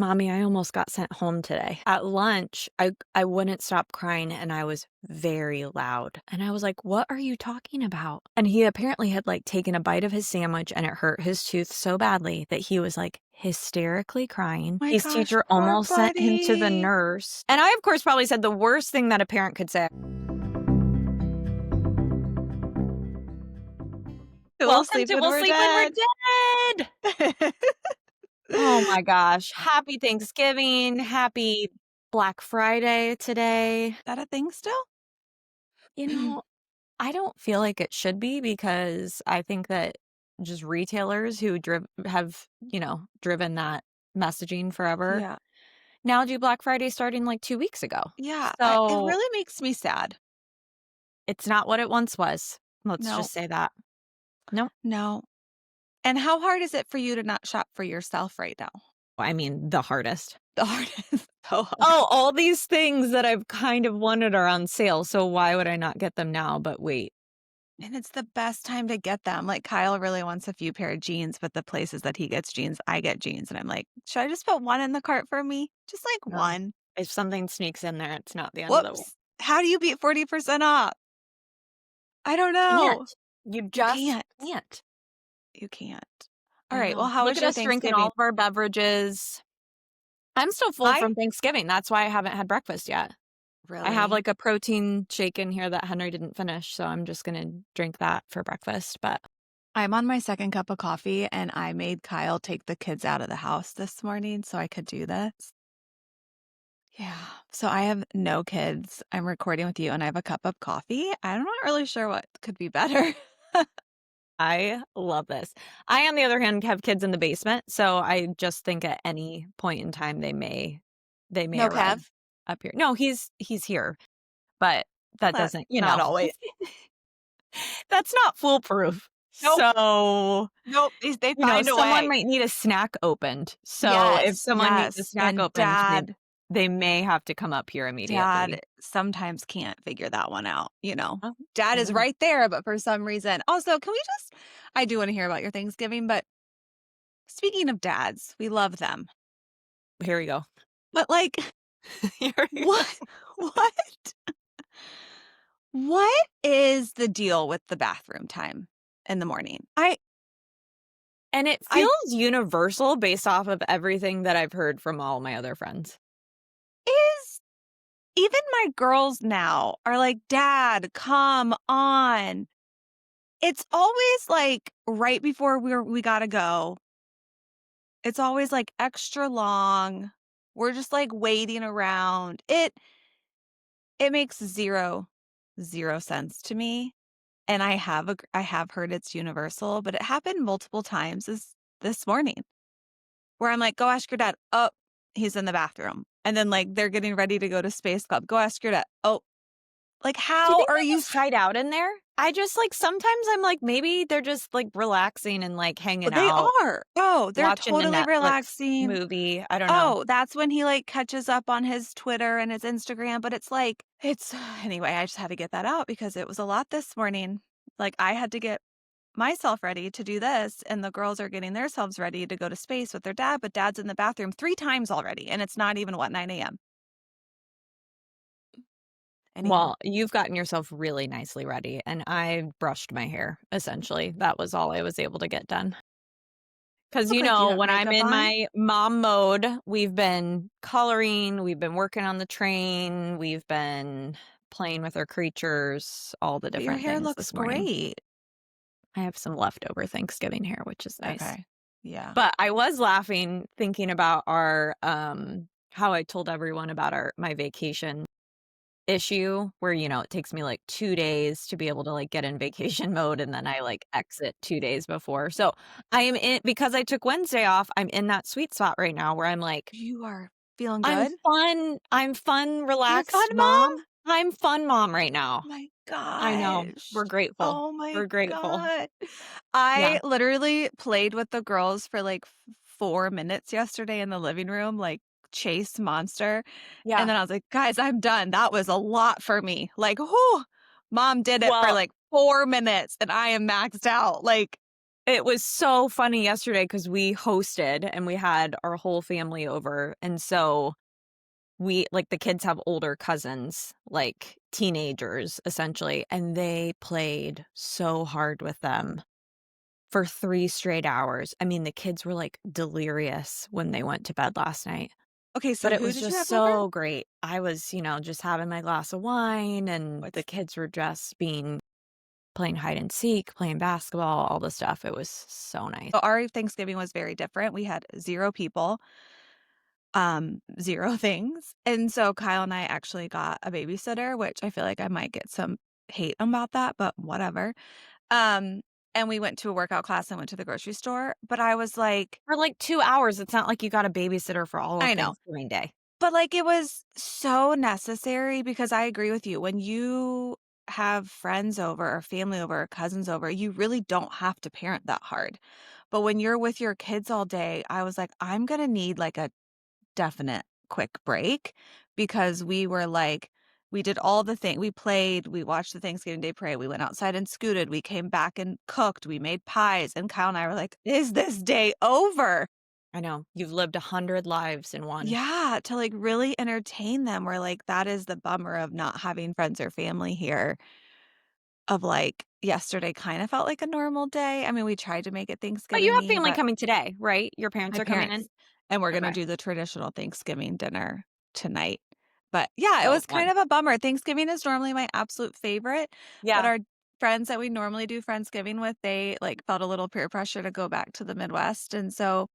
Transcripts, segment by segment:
Mommy, I almost got sent home today. At lunch, I wouldn't stop crying and I was very loud. And I was like, what are you talking about? And he apparently had like taken a bite of his sandwich and it hurt his tooth so badly that he was like hysterically crying. My His gosh, teacher poor almost sent him to the buddy. nurse. And I, of course, probably said the worst thing that a parent could say. Welcome to We'll Sleep When We're Dead. Oh my gosh. Happy Thanksgiving. Happy Black Friday today. Is that a thing still? You know, I don't feel like it should be because I think that just retailers who have driven that messaging forever Yeah. now do Black Friday starting like 2 weeks ago. Yeah. It So really makes me sad. it's not what it once was. Let's No. just say that. Nope. No. And how hard is it for you to not shop for yourself right now? I mean, the hardest. The hardest. So hard. Oh, all these things that I've kind of wanted are on sale. So why would I not get them now? But wait. And it's the best time to get them. Like Kyle really wants a few pair of jeans, but the places that he gets jeans, I get jeans. And I'm like, should I just put one in the cart for me? Just like one. If something sneaks in there, it's not the end of the world. How do you beat 40% off? I don't know. You just can't. You can't. All right. Well, how was your Thanksgiving? Drinking all of our beverages. I'm still full from Thanksgiving. That's why I haven't had breakfast yet. Really? I have like a protein shake in here that Henry didn't finish, so I'm just going to drink that for breakfast. But I'm on my second cup of coffee, and I made Kyle take the kids out of the house this morning so I could do this. Yeah. So I have no kids. I'm recording with you, and I have a cup of coffee. I'm not really sure what could be better. I love this. I, on the other hand, have kids in the basement, so I just think at any point in time they may arrive up here. No, he's here, but that doesn't, not always. That's not foolproof. Nope. So nope, they find a way. Someone might need a snack opened. So if someone needs a snack opened, they may have to come up here immediately. Dad sometimes can't figure that one out, Dad is right there, but for some reason. Also, I do want to hear about your Thanksgiving, but speaking of dads, we love them. Here we go. But like, what is the deal with the bathroom time in the morning? And it feels universal based off of everything that I've heard from all my other friends. Even my girls now are like, Dad, come on. It's always like right before we gotta go. It's always like extra long. We're just like waiting around. It makes zero sense to me. And I have heard it's universal, but it happened multiple times this morning where I'm like, go ask your dad. Oh, he's in the bathroom. And then like they're getting ready to go to Space Club. Go ask your dad. Oh, like how are you hide out in there? I just like sometimes I'm like maybe they're just like relaxing and like hanging out. They are. Oh, they're totally relaxing. Movie. I don't know. Oh, that's when he like catches up on his Twitter and his Instagram. But anyway, I just had to get that out because it was a lot this morning. Like I had to get myself ready to do this, and the girls are getting themselves ready to go to Space with their dad, but Dad's in the bathroom 3 times already, and it's not even 9 a.m. Well, you've gotten yourself really nicely ready, and I brushed my hair, essentially. That was all I was able to get done. Because, when I'm in my mom mode, we've been coloring, we've been working on the train, we've been playing with our creatures, all the different things. Your hair looks great. I have some leftover Thanksgiving hair, which is nice. Okay. Yeah. But I was laughing thinking about our how I told everyone about my vacation issue where, it takes me like 2 days to be able to like get in vacation mode, and then I like exit 2 days before. So I am because I took Wednesday off, I'm in that sweet spot right now where I'm like, you are feeling good. I'm fun, relaxed mom. I'm fun mom right now. Oh my God. I know. We're grateful. Oh my We're grateful. God. I literally played with the girls for like 4 minutes yesterday in the living room, like chase monster. Yeah. And then I was like, guys, I'm done. That was a lot for me. Like, whoo, mom did it for like 4 minutes and I am maxed out. Like, It was so funny yesterday because we hosted and we had our whole family over, and so we like, the kids have older cousins, like, teenagers, essentially, and they played so hard with them for 3 straight hours. I mean, the kids were, like, delirious when they went to bed last night, Okay, but so it who was did you just have over? so great. I was, just having my glass of wine, and the What's kids were just playing hide and seek, playing basketball, all the stuff. It was so nice. So our Thanksgiving was very different. We had 0 people, 0 things, and so Kyle and I actually got a babysitter, which I feel like I might get some hate about that, but whatever. Um, and we went to a workout class and went to the grocery store, but I was like, For, like, 2 hours, it's not like you got a babysitter for all of I know, Thanksgiving Day. but, like, it was so necessary because I agree with you. When you have friends over or family over or cousins over, you really don't have to parent that hard. But when you're with your kids all day, I was like, I'm gonna need, like, a definite quick break because we did all the thing we played, we watched the Thanksgiving Day parade, we went outside and scooted, we came back and cooked, we made pies, and Kyle and I were like, "Is this day over?" I know. You've lived 100 lives in one. Yeah, to, like, really entertain them, where, like, that is the bummer of not having friends or family here, of, like, yesterday kinda felt like a normal day. I mean, we tried to make it But you have Thanksgiving-y, family but coming today, right? Your parents my are coming in? parents and we're gonna Okay. do the traditional Thanksgiving dinner tonight. But, yeah, it So was kind fun. of a bummer. Thanksgiving is normally my absolute favorite, but Yeah, our friends that we normally do Friendsgiving with, they, like, felt a little peer pressure to go back to the Midwest, and so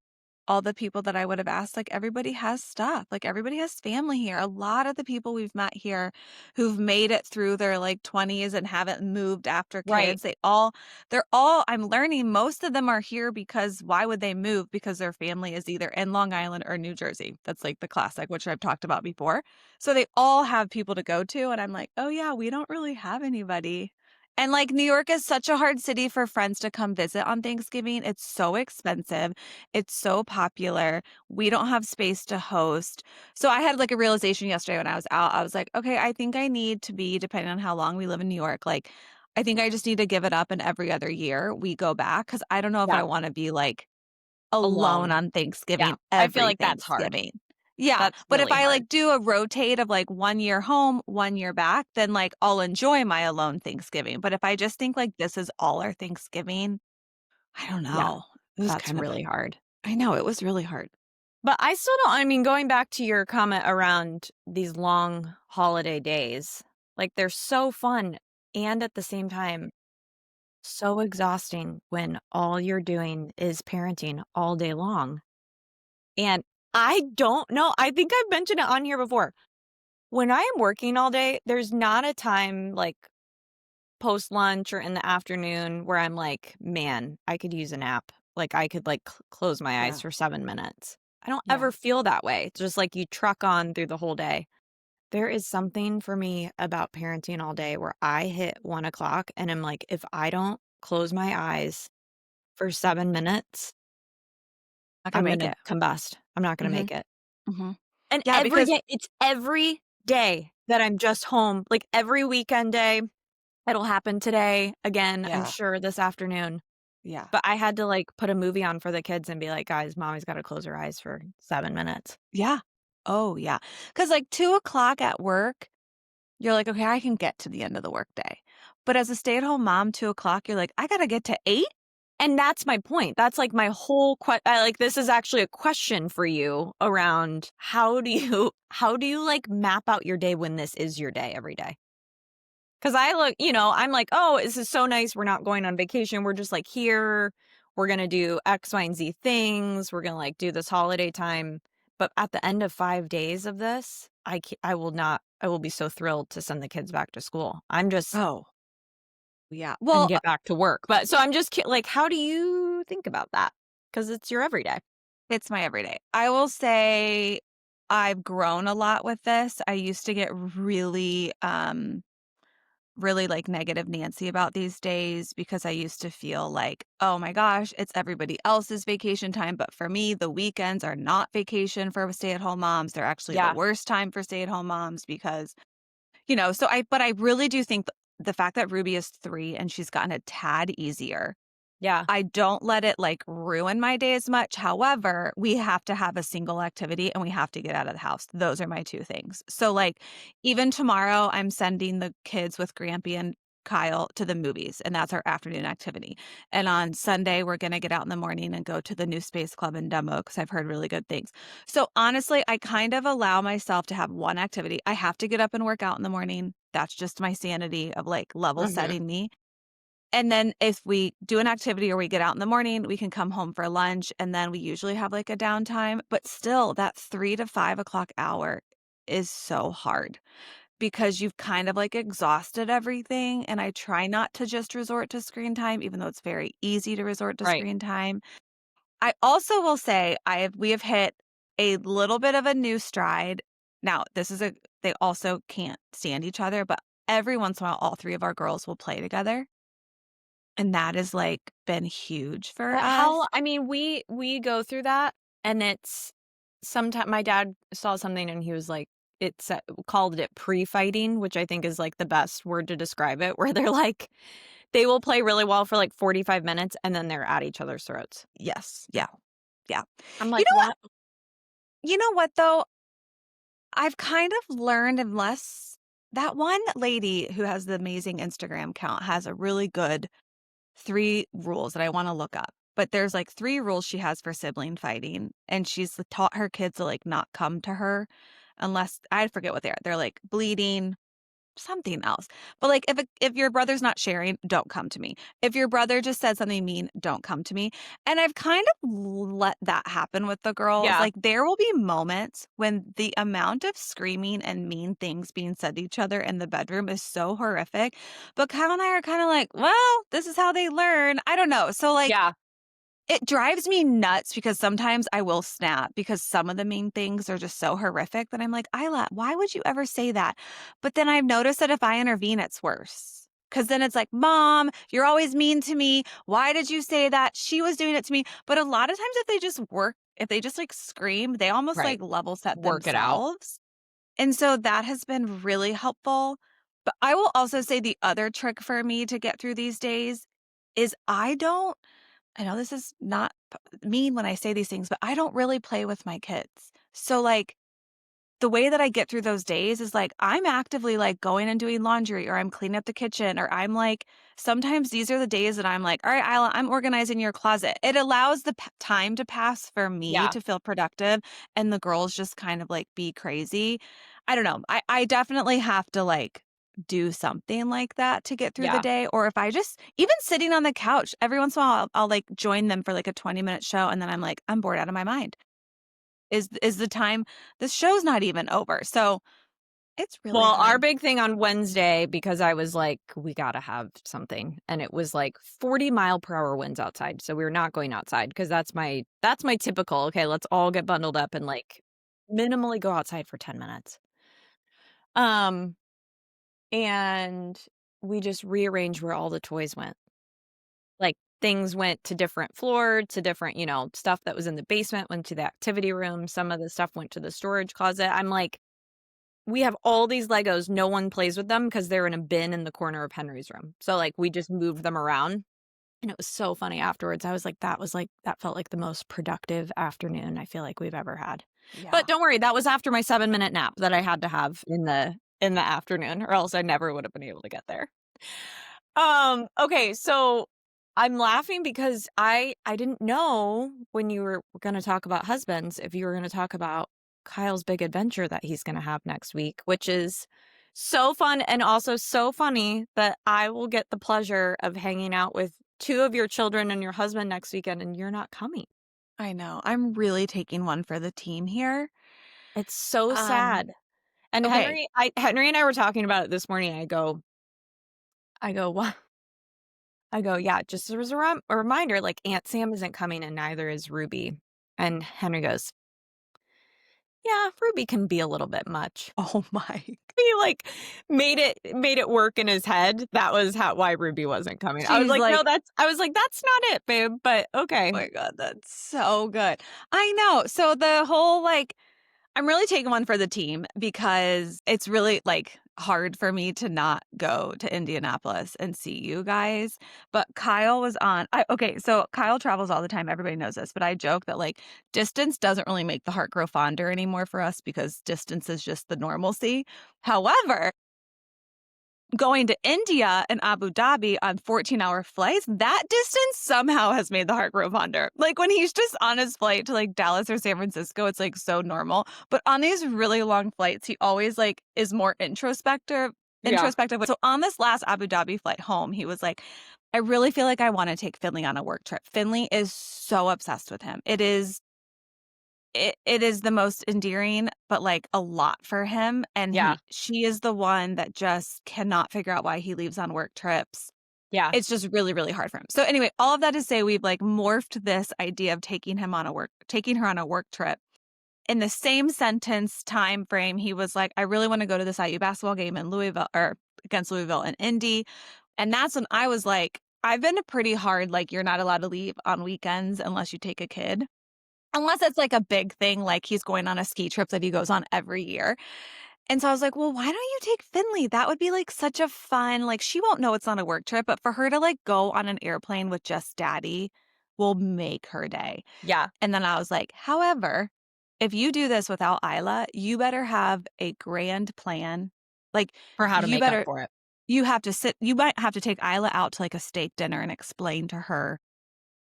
all the people that I would have asked, like, everybody has stuff, like, everybody has family here. A lot of the people we've met here who've made it through their, like, 20s and haven't moved after right, kids, they're all I'm learning most of them are here because why would they move? Because their family is either in Long Island or New Jersey. That's, like, the classic, which I've talked about before. So they all have people to go to, and I'm like, "Oh, yeah, we don't really have anybody." And, like, New York is such a hard city for friends to come visit on Thanksgiving. It's so expensive. It's so popular. We don't have space to host. So I had like a realization yesterday when I was out. I was like, okay, I think I need to be, depending on how long we live in New York, like, I think I just need to give it up and every other year we go back because I don't know if yeah, I want to be like alone alone. on Yeah, Thanksgiving, I feel every like that's hard. Thanksgiving. Yeah. That's But if really I hard. like do a rotate of like 1 year home, 1 year back, then like I'll enjoy my alone Thanksgiving. But if I just think like this is all our Thanksgiving, I don't Yeah, know. It was that's kind of, really hard. I know it was really hard. But I still don't I mean, going back to your comment around these long holiday days, like, they're so fun and at the same time, so exhausting when all you're doing is parenting all day long. And I don't know, I think I've mentioned it on here before. When I am working all day, there's not a time, like, post lunch or in the afternoon where I'm like, "Man, I could use a nap." Like, I could, like, close my eyes Yeah. for 7 minutes. I don't Yeah. ever feel that way. It's just like you truck on through the whole day. There is something for me about parenting all day where I hit 1 o'clock and I'm like, if I don't close my eyes for 7 minutes, Not gonna I'm make gonna it. combust. I'm not gonna Mhm, make it. mhm. And Yeah, every because day it's every day that I'm just home, like, every weekend day. It'll happen today, again, I'm yeah, sure this afternoon. yeah, But I had to, like, put a movie on for the kids and be like, "Guys, mommy's gotta close her eyes for 7 minutes." yeah. Oh, yeah. Because like, 2 o'clock at work, you're like, "Okay, I can get to the end of the workday." But as a stay-at-home mom, 2 o'clock, you're like, "I gotta get to 8?" And that's my point. That's, like, my whole like, this is actually a question for you around how do you, like, map out your day when this is your day every day? 'Cause I'm like, "Oh, this is so nice, we're not going on vacation, we're just, like, here, we're gonna do X, Y, and Z things, we're gonna, like, do this holiday time." But at the end of 5 days of this, I will be so thrilled to send the kids back to school. Oh, yeah. And Well, get back to work. But so I'm just like, how do you think about that? Because it's your everyday. it's my everyday. I will say I've grown a lot with this. I used to get really like negative Nancy about these days because I used to feel like, oh my gosh, it's everybody else's vacation time. But for me, the weekends are not vacation for stay at home moms. They're actually the Yeah. worst time for stay at home moms because, but I really do think the fact that Ruby is 3 and she's gotten a tad easier. Yeah. I don't let it, like, ruin my day as much. However, we have to have a single activity and we have to get out of the house. Those are my 2 things. So, like, even tomorrow, I'm sending the kids with Grampy and Kyle to the movies, and that's our afternoon activity. And on Sunday, we're gonna get out in the morning and go to the new Space Club in Demo because I've heard really good things. So, honestly, I kind of allow myself to have one activity. I have to get up and work out in the morning. That's just my sanity of, like, level Mhm. setting me. And then if we do an activity or we get out in the morning, we can come home for lunch, and then we usually have, like, a downtime, but still that 3 to 5 o'clock hour is so hard because you've kind of, like, exhausted everything, and I try not to just resort to screen time, even though it's very easy to resort to Right. screen time. I also will say we have hit a little bit of a new stride. Now, they also can't stand each other, but every once in a while, all 3 of our girls will play together. And that has, like, been huge for us. How I mean, we go through that, and it's sometimes my dad saw something and he was like, called it pre-fighting, which I think is, like, the best word to describe it, where they're like they will play really well for, like, 45 minutes, and then they're at each other's throats. Yes. Yeah. Yeah. I'm You like, know what? "What?" You know what, though? I've kind of learned unless that one lady who has the amazing Instagram account has a really good 3 rules that I wanna look up. But there's, like, 3 rules she has for sibling fighting, and she's taught her kids to, like, not come to her unless I forget what they are. They're, like, bleeding, something else. But, like, if your brother's not sharing, don't come to me. If your brother just said something mean, don't come to me. And I've kind of let that happen with the girls. Yeah, Like, there will be moments when the amount of screaming and mean things being said to each other in the bedroom is so horrific. But Kyle and I are kind of like, well, this is how they learn. I don't know. So, like, yeah, it drives me nuts because sometimes I will snap because some of the mean things are just so horrific that I'm like, Isla, why would you ever say that? But then I've noticed that if I intervene, it's worse. Because then it's like, Mom, you're always mean to me. Why did you say that? She was doing it to me. But a lot of times, if they just like scream, they almost right. like level set Work it out. themselves. And so that has been really helpful. But I will also say the other trick for me to get through these days is I know this is not mean when I say these things, but I don't really play with my kids. So, like, the way that I get through those days is like I'm actively like going and doing laundry or I'm cleaning up the kitchen or I'm like sometimes these are the days that I'm like, all right, Isla, I'm organizing your closet. It allows the time to pass for me Yeah, to feel productive and the girls just kind of like be crazy. I don't know. I definitely have to like do something like that to get through the yeah. day. Or if I just even sitting on the couch every once in a while, I'll like join them for like a 20-minute show and then I'm like, I'm bored out of my mind is the time this show's not even over. So, it's really Well, our hard. big thing on Wednesday, because I was like, "We gotta have something," and it was like 40-mile-per-hour winds outside, so we were not going outside because that's my typical, "Okay, let's all get bundled up and, like, minimally go outside for 10 minutes." Um, and we just rearranged where all the toys went. Like, things went to different floor, to different, stuff that was in the basement went to the activity room, some of the stuff went to the storage closet. I'm like, we have all these Legos, no one plays with them because 'cause they're in a bin in the corner of Henry's room. So, like, we just moved them around, and it was so funny afterwards. I was like, that felt like the most productive afternoon I feel like we've ever had. But Yeah. don't worry, that was after my 7-minute nap that I had to have in the afternoon, or else I never would have been able to get there. Okay, so I'm laughing because I didn't know when you were gonna talk about husbands, if you were gonna talk about Kyle's big adventure that he's gonna have next week, which is so fun and also so funny that I will get the pleasure of hanging out with 2 of your children and your husband next weekend, and you're not coming. I know. I'm really taking one for the team here. It's so Um, sad. And okay. Henry and I were talking about it this morning. I go, "What?" I go, "Yeah, just as a reminder, like, Aunt Sam isn't coming and neither is Ruby." And Henry goes, "Yeah, Ruby can be a little bit much." Oh my. He, like, made it work in his head. That was why Ruby wasn't coming. I was She's like, "No, like, that's not it, babe, but okay." "Oh my god, that's so good." I know. So the whole, like I'm really taking one for the team because it's really, like hard for me to not go to Indianapolis and see you guys. But Kyle was on. Okay, so Kyle travels all the time. Everybody knows this, but I joke that like distance doesn't really make the heart grow fonder anymore for us because distance is just the normalcy. However, going to India and Abu Dhabi on 14-hour flights, that distance somehow has made the heart grow fonder. Like when he's just on his flight to like Dallas or San Francisco, it's like so normal. But on these really long flights, he always like is more introspective. Yeah. So on this last Abu Dhabi flight home, he was like, I really feel like I want to take Finley on a work trip. Finley is so obsessed with him. It is the most endearing, but like a lot for him. And she is the one that just cannot figure out why he leaves on work trips. Yeah. It's just really, really hard for him. So anyway, all of that to say, we've like morphed this idea of taking her on a work trip. In the same sentence time frame, he was like, I really want to go to this IU basketball game in Louisville or against Louisville and Indy. And that's when I was like, I've been a pretty hard, like, you're not allowed to leave on weekends unless you take a kid. Unless it's like a big thing, like he's going on a ski trip that he goes on every year. And so I was like, well, why don't you take Finley? That would be like such a fun, like she won't know it's on a work trip, but for her to like go on an airplane with just daddy will make her day. Yeah. And then I was like, however, if you do this without Isla, you better have a grand plan. Like for how to make up for it. You might have to take Isla out to like a steak dinner and explain to her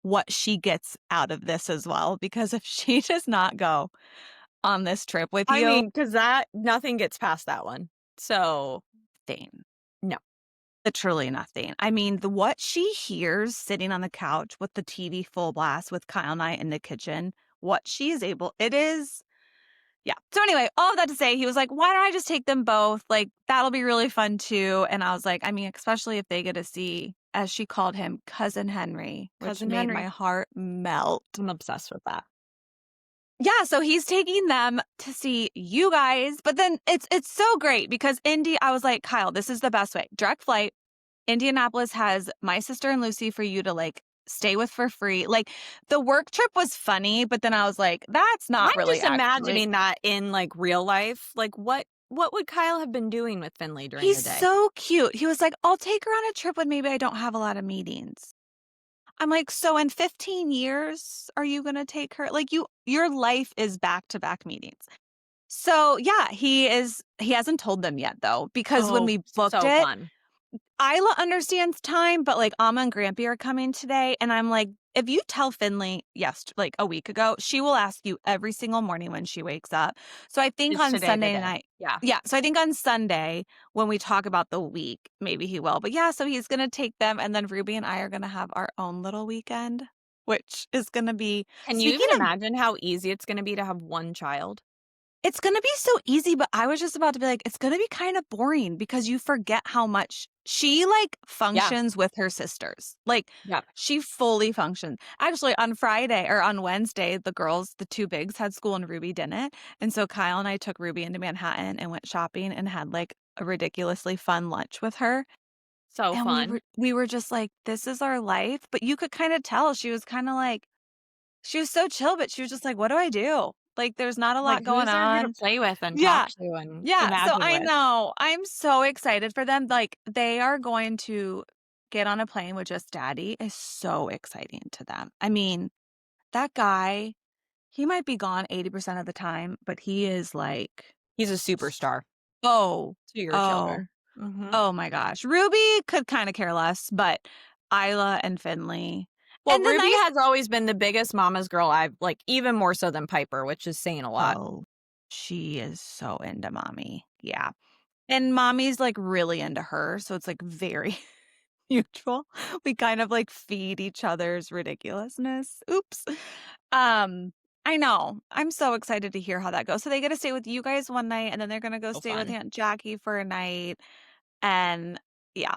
what she gets out of this as well. Because if she does not go on this trip with you. I mean, because nothing gets past that one. So, no. Literally nothing. I mean, what she hears sitting on the couch with the TV full blast with Kyle and I in the kitchen, it is. Yeah. So anyway, all of that to say, he was like, why don't I just take them both? Like, that'll be really fun too. And I was like, I mean, especially if they get to see, as she called him, Cousin Henry, which made my heart melt. I'm obsessed with that. Yeah, so he's taking them to see you guys, but then it's so great because Indy, I was like, Kyle, this is the best way. Direct flight. Indianapolis has my sister and Lucy for you to like stay with for free. Like the work trip was funny, but then I was like, that's not really. I'm just imagining that in like real life. Like what would Kyle have been doing with Finley during the day? He's so cute. He was like, I'll take her on a trip when maybe I don't have a lot of meetings. I'm like, so in 15 years, are you going to take her? Like your life is back-to-back meetings. So yeah, he hasn't told them yet though, because when we booked it, fun. Isla understands time, but like Amma and Grampy are coming today. And I'm like, if you tell Finley, like a week ago, she will ask you every single morning when she wakes up. So I think on Sunday night. Yeah. Yeah. So I think on Sunday when we talk about the week, maybe he will. But yeah, so he's going to take them. And then Ruby and I are going to have our own little weekend, which is going to be. Can you even imagine how easy it's going to be to have one child? It's going to be so easy, but I was just about to be like, it's going to be kind of boring because you forget how much she like functions with her sisters. Like she fully functions. Actually, on Friday or on Wednesday, the two bigs had school and Ruby didn't. And so Kyle and I took Ruby into Manhattan and went shopping and had like a ridiculously fun lunch with her. So fun. We were just like, this is our life. But you could kind of tell she was kind of like, she was so chill, but she was just like, what do I do? Like, there's not a lot going on to play with and talk to and imagine so I with. know. I'm so excited for them. Like, they are going to get on a plane with just daddy is so exciting to them. I mean, that guy, he might be gone 80% of the time, but he is like... He's a superstar. To your children. Mm-hmm. Oh my gosh. Ruby could kind of care less, but Isla and Finley... Well, and Ruby has always been the biggest mama's girl I've like, even more so than Piper, which is saying a lot. Oh, she is so into mommy. Yeah. And mommy's like really into her. So it's like very mutual. We kind of like feed each other's ridiculousness. Oops. I know. I'm so excited to hear how that goes. So they get to stay with you guys one night and then they're going to go stay with Aunt Jackie for a night. And yeah,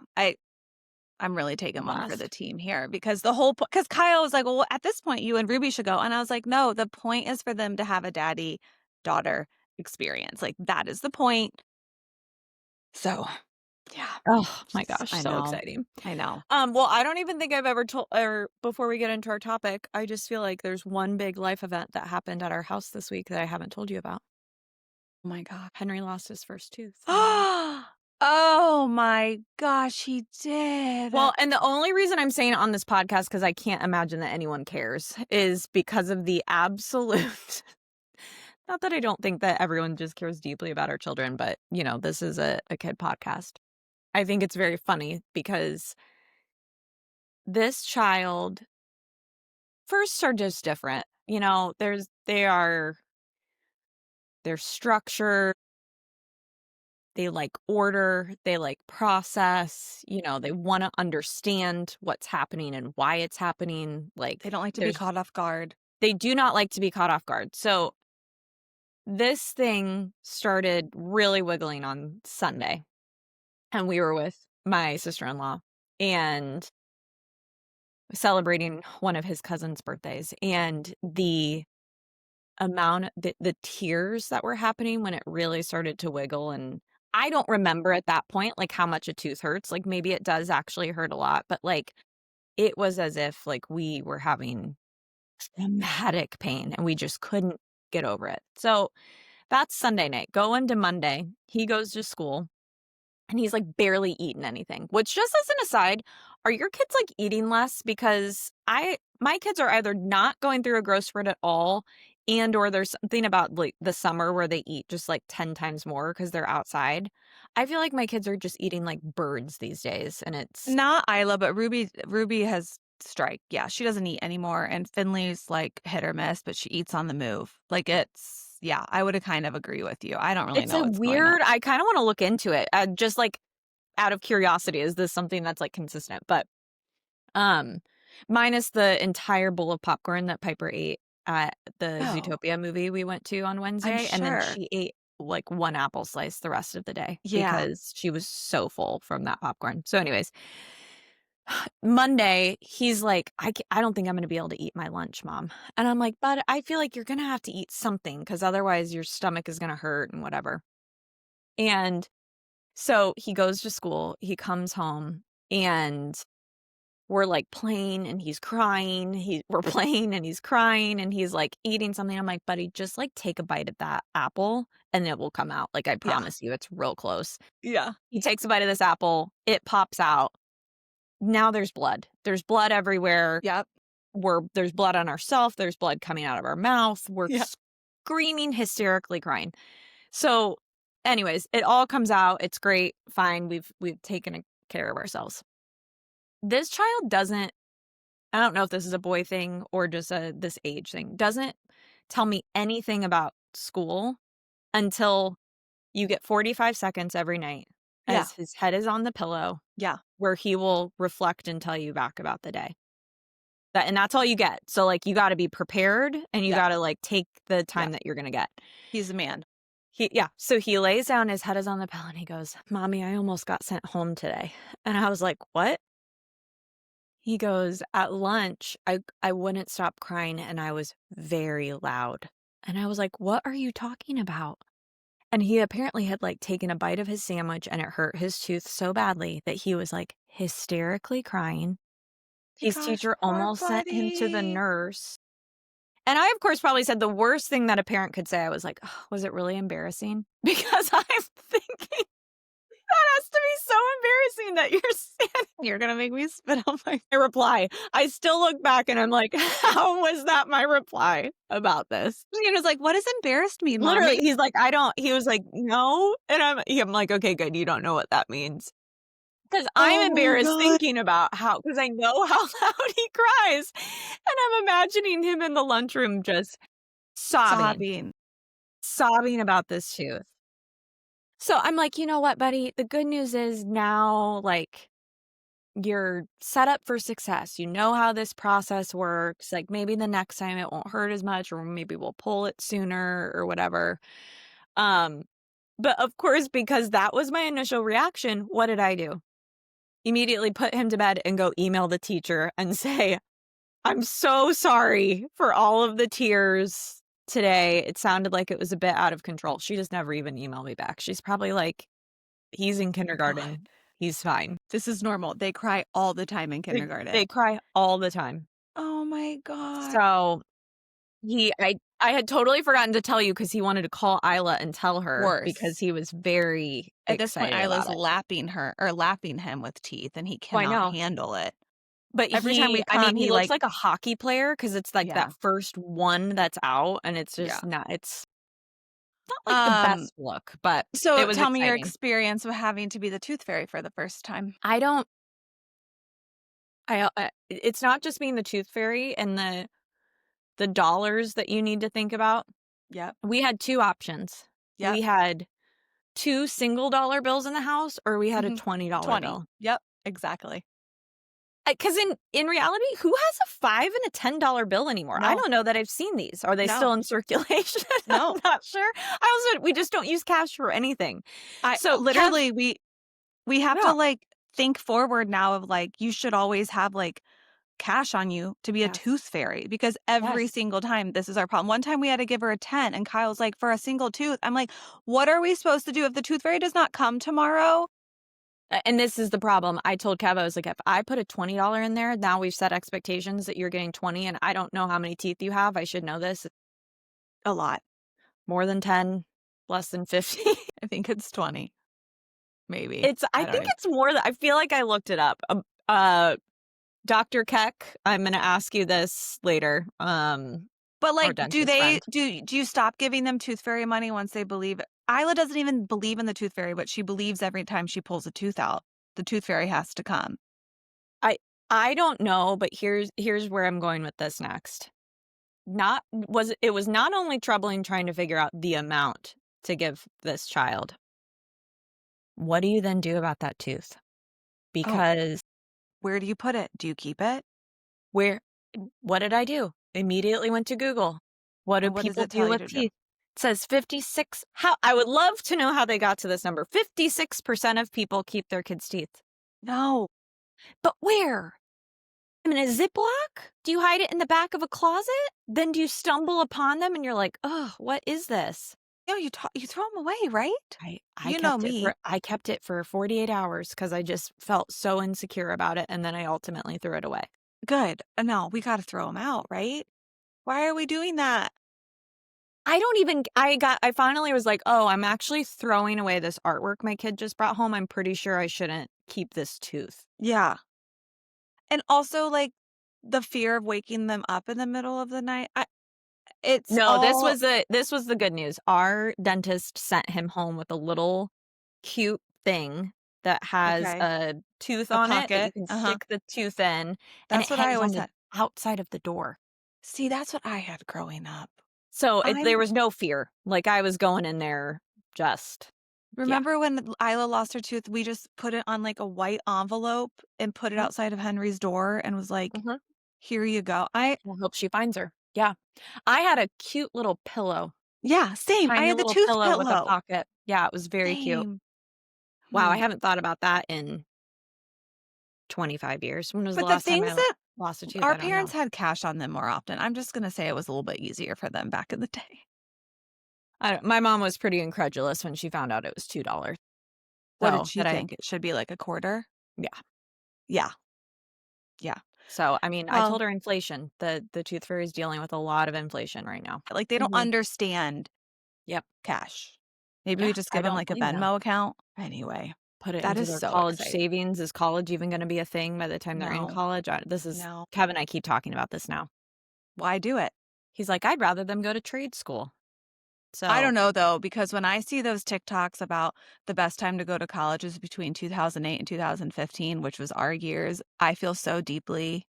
I'm really taking one for the team here because because Kyle was like, well, at this point, you and Ruby should go. And I was like, no, the point is for them to have a daddy-daughter experience. Like, that is the point. So, yeah. Oh, my gosh. So exciting. I know. Well, I don't even think I've ever told, or before we get into our topic, I just feel like there's one big life event that happened at our house this week that I haven't told you about. Oh, my God. Henry lost his first tooth. Oh my gosh, he did. Well, and the only reason I'm saying it on this podcast, because I can't imagine that anyone cares, is because of the absolute not that I don't think that everyone just cares deeply about our children, but, this is a kid podcast. I think it's very funny because this child firsts are just different. They're structured, they like order, they like process, they want to understand what's happening and why it's happening. They Like don't like to be caught off guard. they do not like to be caught off guard. So this thing started really wiggling on Sunday, and we were with my sister-in-law and celebrating one of his cousin's birthdays, and the tears that were happening when it really started to wiggle, and I don't remember at that point, like, how much a tooth hurts, like, maybe it does actually hurt a lot, but, like, it was as if, like, we were having traumatic pain and we just couldn't get over it. So, that's Sunday night. Go into Monday, he goes to school, and he's, like, barely eaten anything, which, just as an aside, are your kids, like, eating less? Because my kids are either not going through a growth spurt at all, and or there's something about, like, the summer where they eat just, like, 10 times more because 'cause they're outside. I feel like my kids are just eating like birds these days, and it's Not Isla, but Ruby has strike. Yeah, she doesn't eat anymore, and Finley's, like, hit or miss, but she eats on the move. Like, yeah, I would kind of agree with you. I don't really it's know a what's going on. weird I kinda wanna look into it, just, like, out of curiosity, is this something that's, like, consistent? But Um, minus the entire bowl of popcorn that Piper ate at the Oh, Zootopia movie we went to on I'm Wednesday, and then sure. she ate, like, 1 apple slice the rest of the day Yeah, because she was so full from that popcorn. So anyways, Monday, he's like, "I don't think I'm gonna be able to eat my lunch, Mom." And I'm like, "But I feel like you're gonna have to eat something because otherwise your stomach is gonna hurt and whatever." And so he goes to school, he comes home, and we're, like, playing and he's crying, we're playing and he's crying and he's, like, eating something. I'm like, "Buddy, just, like, take a bite of that apple and it will come out, like, I yeah, promise you, it's real close." yeah. He takes a bite of this apple, it pops out. Now there's blood. There's blood everywhere. Yep, There's blood on ourself, there's blood coming out of our mouth, we're yeah. screaming, hysterically crying. So, anyways, it all comes out, it's great, fine, we've taken care of ourselves. This child doesn't I don't know if this is a boy thing or just this age thing. Doesn't tell me anything about school until you get 45 seconds every night Yeah, as his head is on the pillow yeah, where he will reflect and tell you back about the day. And that's all you get. So, like, you gotta be prepared and you yeah, gotta, like, take the yeah. time that you're gonna get. He's a man. So he lays down, his head is on the pillow, and he goes, "Mommy, I almost got sent home today." And I was like, "What?" He goes, "At lunch, I wouldn't stop crying and I was very loud." And I was like, "What are you talking about?" And he apparently had, like, taken a bite of his sandwich and it hurt his tooth so badly that he was, like, hysterically crying. His Gosh, teacher poor almost sent him to the buddy. nurse. And I, of course, probably said the worst thing that a parent could say. I was like, "Ugh, was it really embarrassing?" Because I'm thinking that has to be so embarrassing that you're standing. You're gonna make me spit on My reply. I still look back and I'm like, "How was that my reply about this?" He was like, "What does embarrassed mean, Literally, mommy?" he's like, "I don't," he was like, "No," and I'm like, "Okay, good, you don't know what that means." 'Cause I'm Oh my embarrassed god. thinking about because I know how loud he cries, and I'm imagining him in the lunchroom just sobbing, Sobbing. sobbing about this tooth. So I'm like, "You know what, buddy? The good news is now, like, you're set up for success. You know how this process works. Like, maybe the next time it won't hurt as much, or maybe we'll pull it sooner or whatever." Um, but of course, because that was my initial reaction, what did I do? Immediately put him to bed and go email the teacher and say, "I'm so sorry for all of the tears today. It sounded like it was a bit out of control." She just never even emailed me back. She's probably like, "He's in God. kindergarten. He's fine." This is normal. They cry all the time in They kindergarten. cry all the time. Oh my god. So I I had totally forgotten to tell you because he wanted to call Isla and tell her because Worse. he was very At this point, excited about Isla's it. lapping him with teeth, and he Oh, I cannot know. handle it. But Every time we I mean, come, he he, looks like like a hockey player because it's like that yeah, first one that's out, and it's yeah. just not it's not like the Um, best look, but it so was tell me your exciting. experience of having to be the tooth fairy for the first time. I don't it's not just being the tooth fairy and the dollars that you need to think about. Yep, We had 2 options. yep. We had 2 single dollar bills in the house, or we had a Mhm. $20 20. bill. Yep, exactly. Because in reality, who has a $5 and a $10 bill anymore? I No, don't know that I've seen these. Are they no, still in circulation? I'm no. not sure. I also we just don't use cash for anything. I So literally, we have to, yeah, like, think forward now of, like, you should always have, like, cash on you to be a yes, tooth fairy because every yes. single time this is our problem. One time we had to give her a 10 and Kyle's like, "For a single tooth." I'm like, "What are we supposed to do if the tooth fairy does not come tomorrow?" And this is the problem. I told Kev, I was like, if I put a $20 in there, now we've set expectations that you're getting 20, and I don't know how many teeth you have. I should know this. A lot. More than 10, less than 50. I think it's 20, maybe. I I don't think even it's more than I feel like I looked it up. Dr. Keck, I'm going to ask you this later. But, Our like, dentist friend. do you stop giving them tooth fairy money once they believe it? Isla doesn't even believe in the tooth fairy, but she believes every time she pulls a tooth out, the tooth fairy has to come. I I don't know, but here's where I'm going with this next. It was not only troubling trying to figure out the amount to give this child. What do you then do about that tooth? Oh, Because where do you put it? Do you keep it? where what did I do? Immediately went to Google. What do And what does people it do tell you with to do? teeth? It says 56. How I would love to know how they got to this number. 56% of people keep their kids' teeth. No. But where? In a Ziploc? Do you hide it in the back of a closet? Then do you stumble upon them and you're like, "Oh, what is this?" No, you throw them away, right? I You know kept me. I kept it for 48 hours because I just felt so insecure about it, and then I ultimately threw it away. Good. No, we gotta throw them out, right? Why are we doing that? I don't even I finally was like, "Oh, I'm actually throwing away this artwork my kid just brought home. I'm pretty sure I shouldn't keep this tooth." Yeah. And also, like, the fear of waking them up in the middle of the night. It's No, all this was the good news. Our dentist sent him home with a little cute thing that has okay. a tooth A on it that you pocket. can Uh-huh. stick the tooth in, and it That's what I hangs on always the had. outside of the door. See, that's what I had growing up. So, there I'm was no fear. Like, I was going in there just yeah. Remember when Isla lost her tooth, we just put it on, like, a white envelope and put it Mhm, outside of Henry's door and was like, mhm. "Here you go." I I hope she finds her. Yeah. I had a cute little pillow, Yeah, same. I tiny had the little tooth pillow with a pillow. pocket. Yeah, it was very cute. Same. Wow, I Hmm. haven't thought about that in 25 years. When was the But the last time things I that lost a tooth? our I don't know. parents had cash on them more often. I'm just gonna say it was a little bit easier for them back in the day. My mom was pretty incredulous when she found out it was $2. What did So, she think? It should be like a quarter? yeah. Yeah, yeah. So, I mean, I Well, told her inflation. The tooth fairy is dealing with a lot of inflation right now. like, they don't Mhm. understand Yep. cash. Maybe we Yeah, just I give them don't like, a blame them. Venmo account? Anyway, Put it that into is their so college exciting. savings. Is college even gonna be a thing by the time they're in No, college? This is no. Kevin and I keep talking about this now. Why do it? He's like, "I'd rather them go to trade school." I don't So, know though, because when I see those TikToks about the best time to go to college is between 2008 and 2015, which was our years, I feel so deeply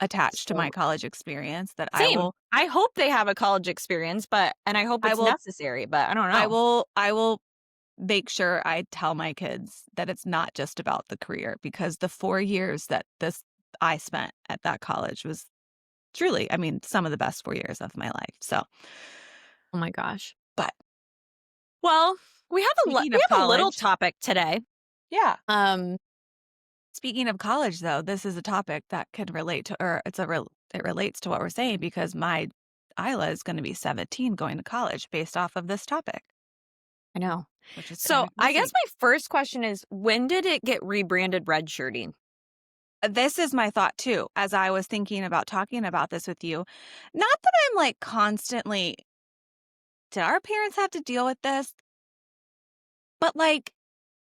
attached to my so college experience that same. I hope they have a college experience, and I hope I it's will necessary, but I don't know. I will make sure I tell my kids that it's not just about the career because the 4 years that this I spent at that college was truly, I mean, some of the best 4 years of my life. So, Oh my gosh. but Well, speaking we of have a little college, topic today. yeah. Um, Speaking of college, though, this is a topic that could relate to, or it relates to what we're saying because my Isla is going to be 17 going to college based off of this topic, I know. which is kind So, of I guess crazy. my first question is, when did it get rebranded redshirting? This is my thought too, as I was thinking about talking about this with you. Not that I'm like constantly, did our parents have to deal with this? But like,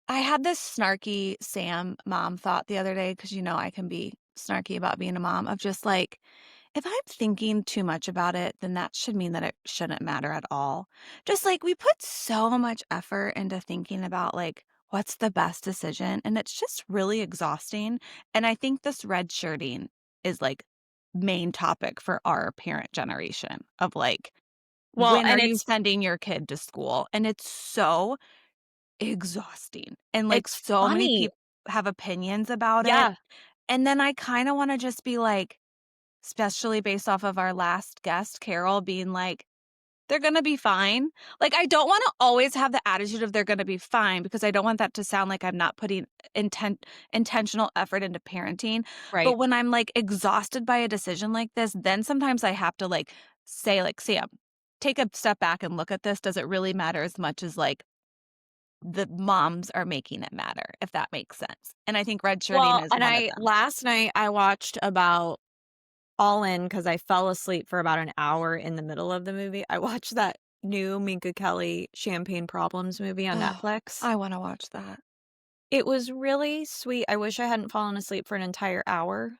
I had this snarky Sam mom thought the other day, because I can be snarky about being a mom, of just like, if I'm thinking too much about it, then that should mean that it shouldn't matter at all. Just like we put so much effort into thinking about like what's the best decision, and it's just really exhausting. And I think this red shirting is like main topic for our parent generation of like, Well, when are and you it's sending your kid to school? And it's so exhausting. And like it's so many funny. people have opinions about it. Yeah. And then I kind of want to just be like, especially based off of our last guest, Carol, being like, they're going to be fine. Like, I don't want to always have the attitude of they're going to be fine, because I don't want that to sound like I'm not putting intentional effort into parenting. But Right. when I'm like exhausted by a decision like this, then sometimes I have to like say, like, Sam, take a step back and look at this. Does it really matter as much as like the moms are making it matter, if that makes sense? And I think red shirting Well, is and one of I them. last night I watched about All In because I fell asleep for about an hour in the middle of the movie. I watched that new Minka Kelly Champagne Problems movie on Oh, Netflix. I want to watch that. It was really sweet. I wish I hadn't fallen asleep for an entire hour.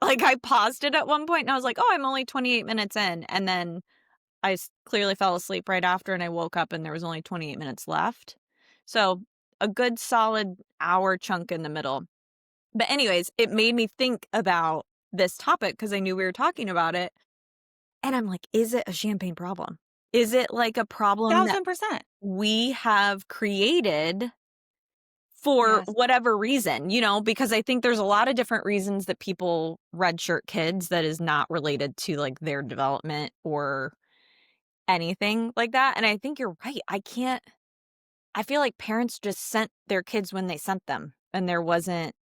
Like, I paused it at one point and I was like, "Oh, I'm only 28 minutes in." And then clearly fell asleep right after and I woke up and there was only 28 minutes left. So, a good solid hour chunk in the middle. But anyways, it made me think about this topic because I knew we were talking about it. And I'm like, is it a champagne problem? Is it like a problem that 1000%. we have created for Yes. whatever reason, because I think there's a lot of different reasons that people redshirt kids that is not related to like their development or anything like that. And I think you're right. I feel like parents just sent their kids when they sent them and there wasn't.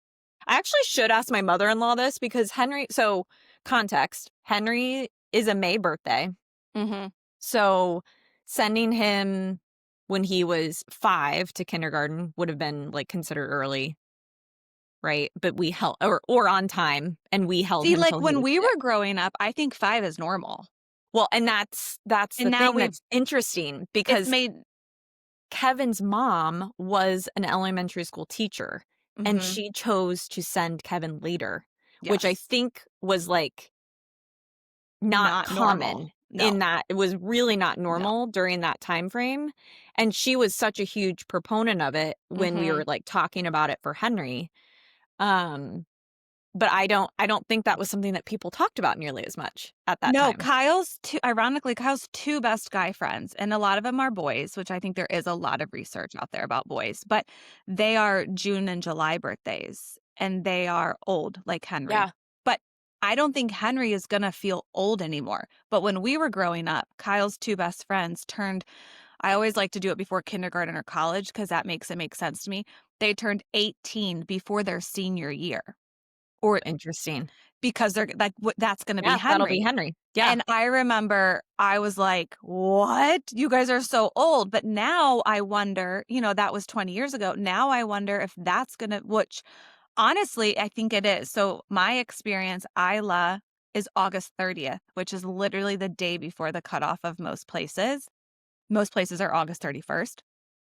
I actually should ask my mother-in-law this because so context, Henry is a May birthday. Mhm. So sending him when he was 5 to kindergarten would have been like considered early, right? But we held or on time and we held See, him like, till he when was we 6. were growing up, I think 5 is normal, Well, and that's the and now thing we've that's interesting it's because made Kevin's mom was an elementary school teacher and Mhm. she chose to send Kevin later, which I Yes. think was like not Not normal. common No. in that it was really not No. normal during that time frame, and she was such a huge proponent of it when we were, Mhm. like, talking about it for Henry, um, but I don't think that was something that people talked about nearly as much at that No, time. Kyle's 2 best guy friends, and a lot of them are boys, which I think there is a lot of research out there about boys, but they are June and July birthdays, and they are old like Henry. Yeah. But I don't think Henry is gonna feel old anymore. But when we were growing up, Kyle's 2 best friends turned, I always like to do it before kindergarten or college because that makes it make sense to me. They turned 18 before their senior year, or Interesting. because they're like, that's gonna be Yeah, that'll be Henry. Henry. Yeah. And I remember I was like, "What? You guys are so old." But now I wonder, that was 20 years ago. Now I wonder if that's gonna, which honestly, I think it is. So my experience, Isla is August 30th, which is literally the day before the cutoff of most places. Most places are August 31st.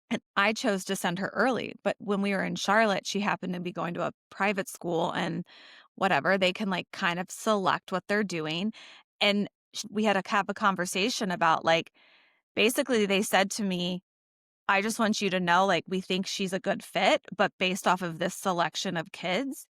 And I chose to send her early. But when we were in Charlotte, she happened to be going to a private school and whatever, they can like kind of select what they're doing. And we had to have a conversation about like, basically, they said to me, I just want you to know, like, we think she's a good fit, but based off of this selection of kids,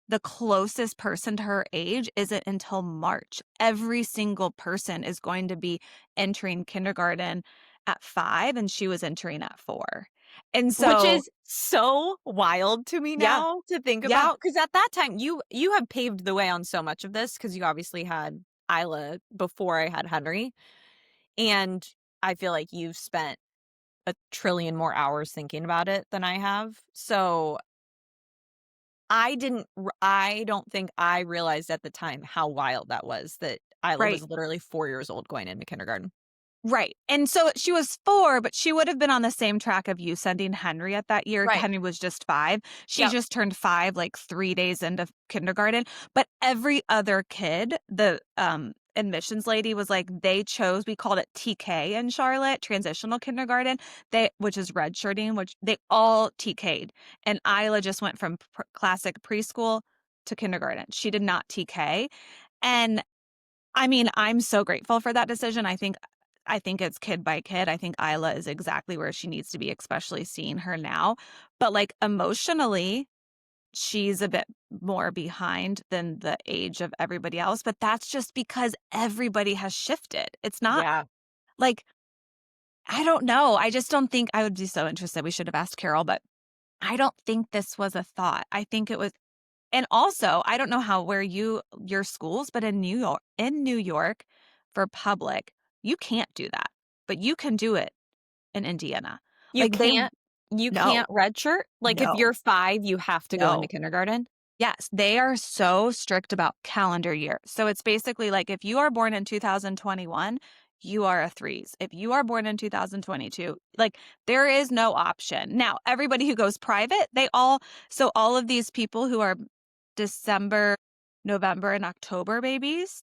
the closest person to her age isn't until March. Every single person is going to be entering kindergarten at 5, and she was entering at 4. And Which so, is so wild to me yeah, now to think yeah, about because at that time, you have paved the way on so much of this because you obviously had Isla before I had Henry, and I feel like you've spent a trillion more hours thinking about it than I have. So I don't think I realized at the time how wild that was that Isla right. was literally 4 years old going into kindergarten. Right. And so she was 4, but she would have been on the same track of you sending Henry at that year. Right. Henry was just 5. She Yep. just turned 5 like 3 days into kindergarten. But every other kid, the admissions lady was like, they chose, we called it TK in Charlotte, transitional kindergarten, which is redshirting, which they all TK'd. And Isla just went from classic preschool to kindergarten. She did not TK. And I mean, I'm so grateful for that decision. I think it's kid by kid. I think Isla is exactly where she needs to be, especially seeing her now. But like emotionally, she's a bit more behind than the age of everybody else. But that's just because everybody has shifted. It's not Yeah. like, I don't know. I just don't think I would be so interested. We should have asked Carol, but I don't think this was a thought. I think it was, and also, I don't know where your schools, but in New York for public, you can't do that, but you can do it in Indiana. You Like they can't you No, can't redshirt? Like, if no, you're 5, you have to go into no. kindergarten? Yes, they are so strict about calendar year. So it's basically like if you are born in 2021, you are a threes. If you are born in 2022, like there is no option. Now, everybody who goes private, so all of these people who are December, November, and October babies,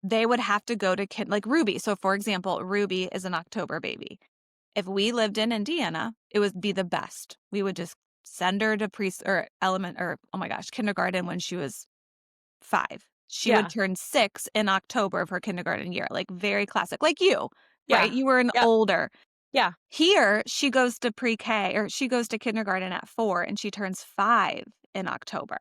they would have to go to like Ruby. So for example, Ruby is an October baby. If we lived in Indiana, it would be the best. We would just send her to oh my gosh, kindergarten when she was 5. She would Yeah. turn 6 in October of her kindergarten year, like very classic, like you, right? Yeah. You were an Yep. older. Yeah. Here, she goes to pre-K or she goes to kindergarten at 4 and she turns 5 in October.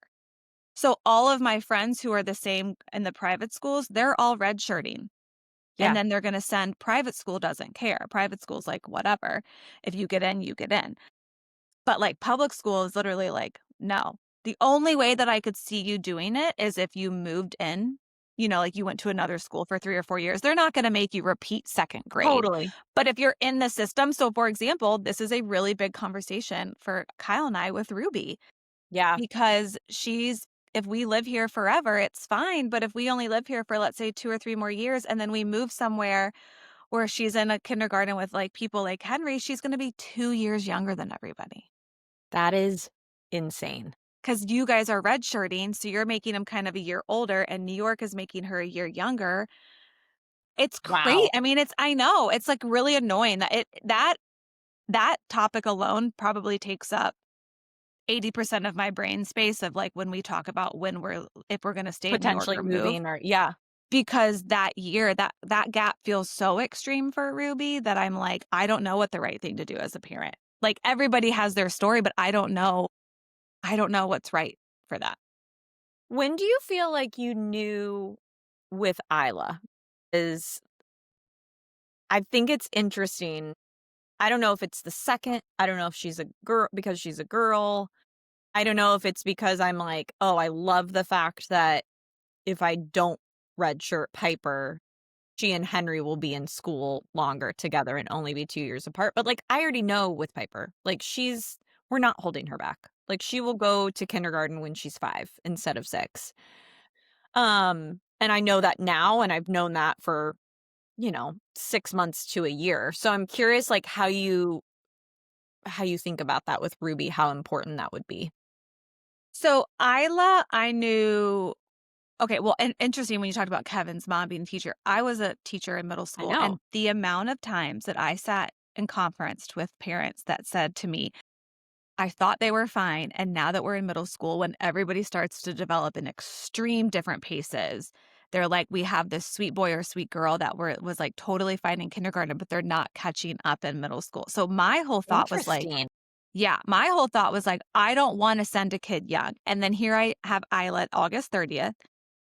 So all of my friends who are the same in the private schools, they're all redshirting. And Yeah. then they're going to send private school doesn't care. Private school's like, whatever. If you get in, you get in. But like public school is literally like, no. The only way that I could see you doing it is if you moved in, like you went to another school for 3 or 4 years. They're not going to make you repeat second grade. Totally. But if you're in the system, so for example, this is a really big conversation for Kyle and I with Ruby Yeah. because if we live here forever, it's fine. But if we only live here for, let's say, 2 or 3 more years, and then we move somewhere where she's in a kindergarten with like people like Henry, she's going to be 2 years younger than everybody. That is insane. Because you guys are redshirting, so you're making them kind of a year older, and New York is making her a year younger. It's great. Wow. I mean, I know it's like really annoying that topic alone probably takes up 80% of my brain space of like when we talk about if we're going to stay in New York Potentially or move. moving or yeah. Because that year, that gap feels so extreme for Ruby that I'm like, I don't know what the right thing to do as a parent. Like everybody has their story, but I don't know what's right for that. When do you feel like you knew with Isla? Is I think it's interesting. I don't know if it's the second. I don't know if she's a girl because she's a girl. I don't know if it's because I'm like, oh, I love the fact that if I don't redshirt Piper, she and Henry will be in school longer together and only be 2 years apart. But like, I already know with Piper, like we're not holding her back. Like she will go to kindergarten when she's 5 instead of 6. And I know that now, and I've known that for, 6 months to a year. So I'm curious, like how you think about that with Ruby, how important that would be. So Isla, I knew. Okay, well, and interesting when you talked about Kevin's mom being a teacher. I was a teacher in middle I school, know. and the amount of times that I sat and conferenced with parents that said to me, I thought they were fine. And now that we're in middle school, when everybody starts to develop in extreme different paces, they're like, we have this sweet boy or sweet girl that was like totally fine in kindergarten, but they're not catching up in middle school. So my whole thought was like, Interesting. yeah, my whole thought was like, I don't want to send a kid young. And then here I have Isla August 30th.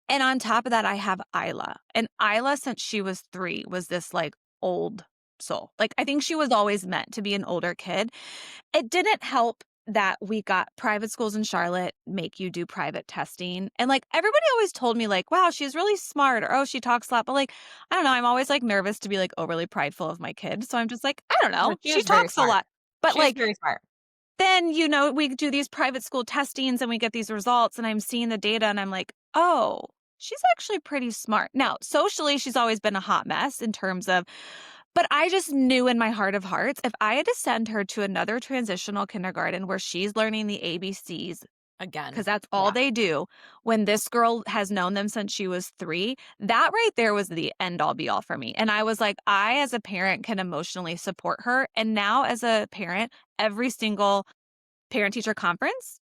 And on top of that, I have Isla. And Isla, since she was 3, was this like old soul. Like, I think she was always meant to be an older kid. It didn't help that we got private schools in Charlotte make you do private testing. And like everybody always told me like, wow, she's really smart or oh, she talks a lot. But like, I don't know, I'm always like nervous to be like overly prideful of my kid. So I'm just like, I don't No, know. she She is very talks a smart. lot. But She is like very smart. then, we do these private school testings and we get these results and I'm seeing the data and I'm like, oh, She's actually pretty smart. Now, socially, she's always been a hot mess in terms of, but I just knew in my heart of hearts, if I had to send her to another transitional kindergarten where she's learning the ABCs, Again. because that's all Yeah. they do, when this girl has known them since she was 3, that right there was the end all be all for me. And I was like, I, as a parent, can emotionally support her. And now, as a parent, every single parent teacher conference,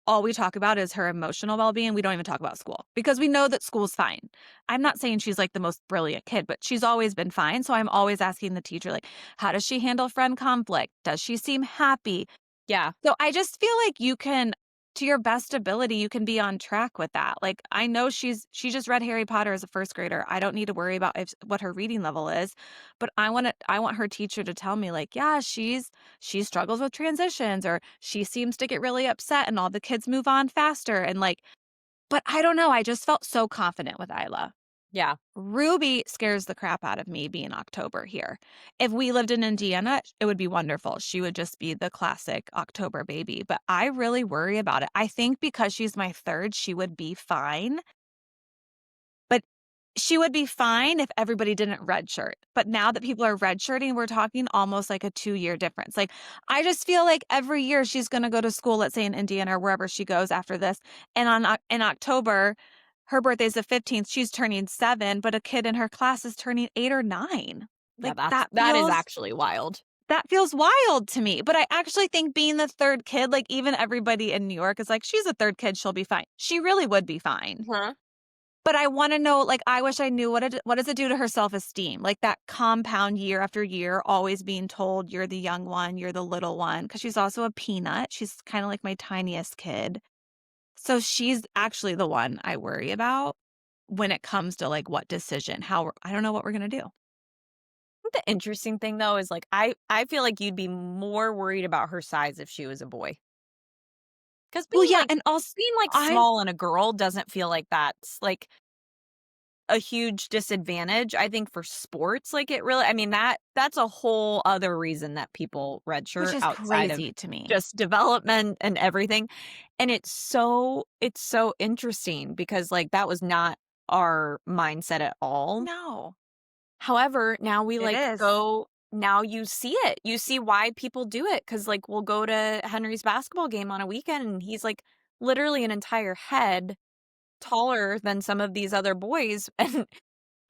all we talk about is her emotional well-being. We don't even talk about school because we know that school's fine. I'm not saying she's like the most brilliant kid, but she's always been fine. So I'm always asking the teacher, like, how does she handle friend conflict? Does she seem happy? Yeah. So I just feel like you can, to your best ability, you can be on track with that. Like, I know she just read Harry Potter as a first grader. I don't need to worry about what her reading level is, but I want her teacher to tell me, like, yeah, she struggles with transitions, or she seems to get really upset and all the kids move on faster. And like, but I don't know. I just felt so confident with Isla. Yeah. Ruby scares the crap out of me being October here. If we lived in Indiana, it would be wonderful. She would just be the classic October baby, but I really worry about it. I think because she's my third, she would be fine, but she would be fine if everybody didn't redshirt. But now that people are redshirting, we're talking almost like a 2-year difference. Like, I just feel like every year she's going to go to school, let's say in Indiana or wherever she goes after this. And in October, her birthday's the 15th. She's turning 7, but a kid in her class is turning 8 or 9. Yeah, Like, that is actually wild. that feels wild to me. But I actually think being the third kid, like, even everybody in New York is like, she's a third kid, she'll be fine. She really would be fine. Huh? But I wanna know, like, I wish I knew what does it do to her self-esteem? Like, that compound year after year, always being told, "You're the young one, you're the little one," because she's also a peanut. She's kinda like my tiniest kid. So she's actually the one I worry about when it comes to, like, what decision, I don't know what we're gonna do. The interesting thing though is like I feel like you'd be more worried about her size if she was a boy. Because Well, yeah, and also being like I small and a girl doesn't feel like that's like a huge disadvantage, I think, for sports. Like it really, I mean, that's a whole other reason that people which redshirt is outside of crazy to me. just development and everything. And it's so interesting because like that was not our mindset at all. No, However, now we it like is. go now you see it. You see why people do it cuz like we'll go to Henry's basketball game on a weekend and he's like literally an entire head taller than some of these other boys. And